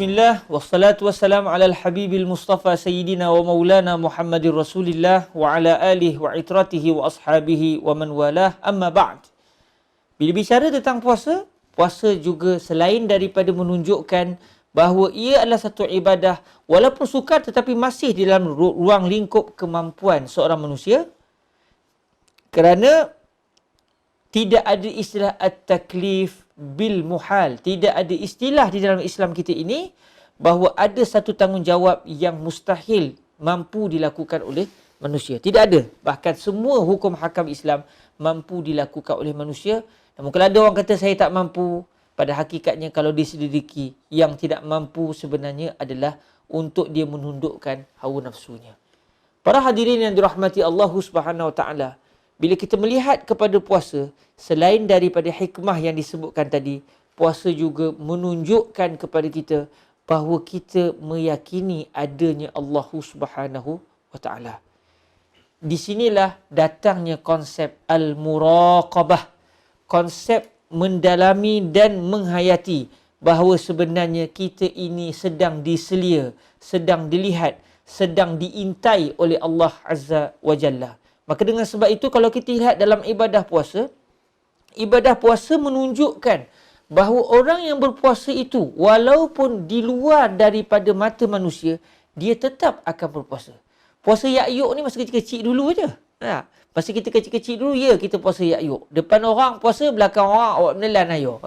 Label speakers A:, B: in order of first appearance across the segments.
A: Bismillah, wassalatu wassalamu ala al-habibil mustafa sayyidina wa maulana Muhammadir Rasulillah wa ala alihi wa itratihi wa ashabihi wa man walah, amma ba'd. Bila bicara tentang puasa, puasa juga selain daripada menunjukkan bahawa ia adalah satu ibadah walaupun sukar tetapi masih di dalam ruang lingkup kemampuan seorang manusia, kerana tidak ada istilah at-taklif bil muhal. Tidak ada istilah di dalam Islam kita ini bahawa ada satu tanggungjawab yang mustahil mampu dilakukan oleh manusia. Tidak ada. Bahkan semua hukum hakam Islam mampu dilakukan oleh manusia. Namun kalau ada orang kata saya tak mampu, pada hakikatnya kalau diselidiki, yang tidak mampu sebenarnya adalah untuk dia menundukkan hawa nafsunya. Para hadirin yang dirahmati Allah Subhanahu Wa Taala, bila kita melihat kepada puasa, selain daripada hikmah yang disebutkan tadi, puasa juga menunjukkan kepada kita bahawa kita meyakini adanya Allah Subhanahu Wa Taala. Di sinilah datangnya konsep al-muraqabah, konsep mendalami dan menghayati bahawa sebenarnya kita ini sedang diselia, sedang dilihat, sedang diintai oleh Allah Azza wa Jalla. Maka dengan sebab itu kalau kita lihat dalam ibadah puasa menunjukkan bahawa orang yang berpuasa itu walaupun di luar daripada mata manusia, dia tetap akan berpuasa. Puasa yakyuk ni masa kecil-kecil dulu je. Masa kita kecil-kecil dulu, kita puasa yakyuk. Depan orang puasa, belakang orang awak menelan ayo.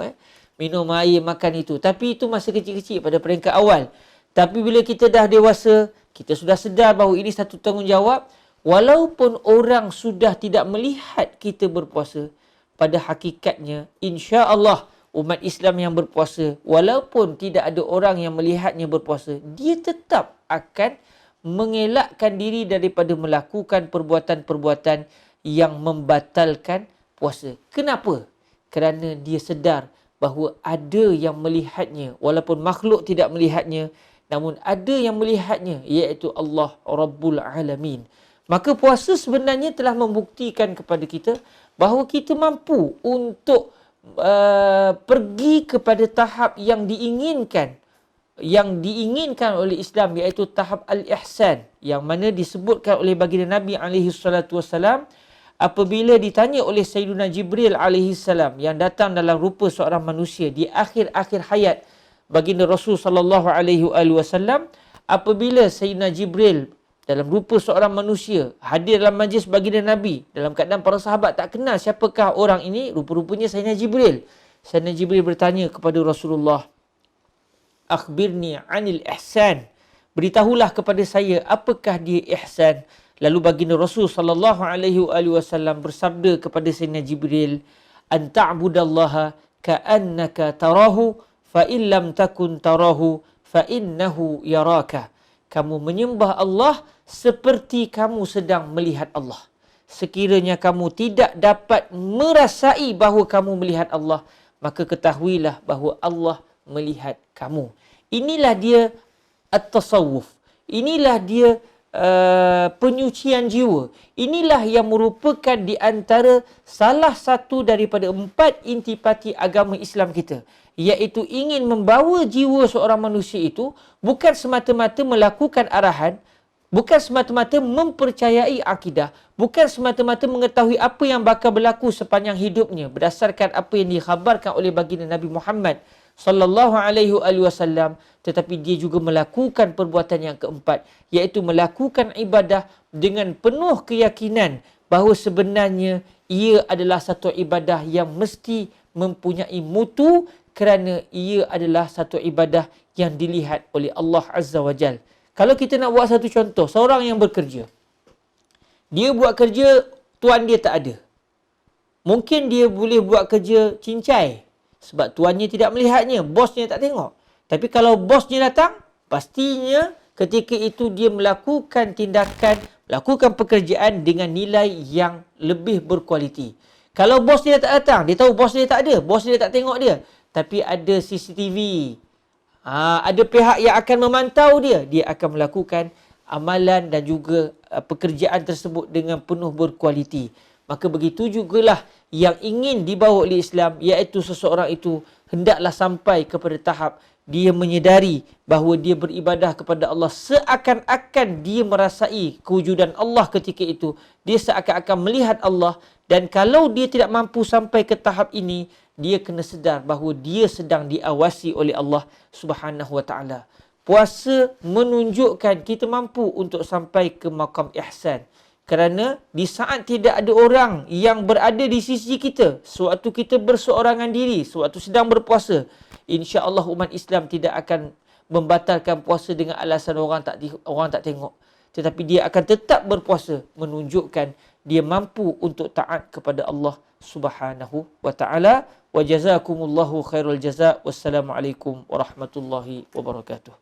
A: Minum air, makan itu. Tapi itu masa kecil-kecil pada peringkat awal. Tapi bila kita dah dewasa, kita sudah sedar bahawa ini satu tanggungjawab. Walaupun orang sudah tidak melihat kita berpuasa, pada hakikatnya insya-Allah umat Islam yang berpuasa, walaupun tidak ada orang yang melihatnya berpuasa, dia tetap akan mengelakkan diri daripada melakukan perbuatan-perbuatan yang membatalkan puasa. Kenapa? Kerana dia sedar bahawa ada yang melihatnya, walaupun makhluk tidak melihatnya, namun ada yang melihatnya, iaitu Allah Rabbul Alamin. Maka puasa sebenarnya telah membuktikan kepada kita bahawa kita mampu untuk pergi kepada tahap yang diinginkan oleh Islam, iaitu tahap al-ihsan, yang mana disebutkan oleh baginda Nabi SAW apabila ditanya oleh Sayyidina Jibril alaihissalam yang datang dalam rupa seorang manusia di akhir-akhir hayat baginda Rasul SAW, apabila Sayyidina Jibril dalam rupa seorang manusia hadir dalam majlis baginda Nabi, dalam keadaan para sahabat tak kenal siapakah orang ini, rupa-rupanya Sayyidina Jibril. Sayyidina Jibril bertanya kepada Rasulullah, akhbirni anil ihsan, beritahulah kepada saya apakah dia ihsan. Lalu baginda Rasul SAW bersabda kepada Sayyidina Jibril, an ta'budallaha ka'annaka tarahu fa in lam takun tarahu fa innahu yaraka. Kamu menyembah Allah seperti kamu sedang melihat Allah. Sekiranya kamu tidak dapat merasai bahawa kamu melihat Allah, maka ketahuilah bahawa Allah melihat kamu. Inilah dia at-tasawuf. Inilah dia penyucian jiwa. Inilah yang merupakan di antara salah satu daripada 4 intipati agama Islam kita, iaitu ingin membawa jiwa seorang manusia itu bukan semata-mata melakukan arahan, bukan semata-mata mempercayai akidah, bukan semata-mata mengetahui apa yang bakal berlaku sepanjang hidupnya berdasarkan apa yang dikhabarkan oleh baginda Nabi Muhammad sallallahu alaihi wasallam, tetapi dia juga melakukan perbuatan yang keempat, iaitu melakukan ibadah dengan penuh keyakinan bahawa sebenarnya ia adalah satu ibadah yang mesti mempunyai mutu, kerana ia adalah satu ibadah yang dilihat oleh Allah Azza wa Jal. Kalau kita nak buat satu contoh, seorang yang bekerja, dia buat kerja, tuan dia tak ada. Mungkin dia boleh buat kerja cincai sebab tuannya tidak melihatnya, bosnya tak tengok. Tapi kalau bosnya datang, pastinya ketika itu dia melakukan tindakan, melakukan pekerjaan dengan nilai yang lebih berkualiti. Kalau bos dia tak datang, dia tahu bos dia tak ada, bos dia tak tengok dia, tapi ada CCTV, ada pihak yang akan memantau dia, dia akan melakukan amalan dan juga pekerjaan tersebut dengan penuh berkualiti. Maka begitu jugalah yang ingin dibawa oleh Islam, iaitu seseorang itu hendaklah sampai kepada tahap dia menyedari bahawa dia beribadah kepada Allah seakan-akan dia merasai kewujudan Allah ketika itu. Dia seakan-akan melihat Allah, dan kalau dia tidak mampu sampai ke tahap ini, dia kena sedar bahawa dia sedang diawasi oleh Allah Subhanahu Wa Taala. Puasa menunjukkan kita mampu untuk sampai ke makam ihsan. Kerana di saat tidak ada orang yang berada di sisi kita, sewaktu kita berseorangan diri, sewaktu sedang berpuasa, insya-Allah umat Islam tidak akan membatalkan puasa dengan alasan orang tak tengok. Tetapi dia akan tetap berpuasa, menunjukkan dia mampu untuk taat kepada Allah Subhanahu Wa Taala. Wa jazakumullahu khairul jazaa. Wassalamualaikum warahmatullahi wabarakatuh.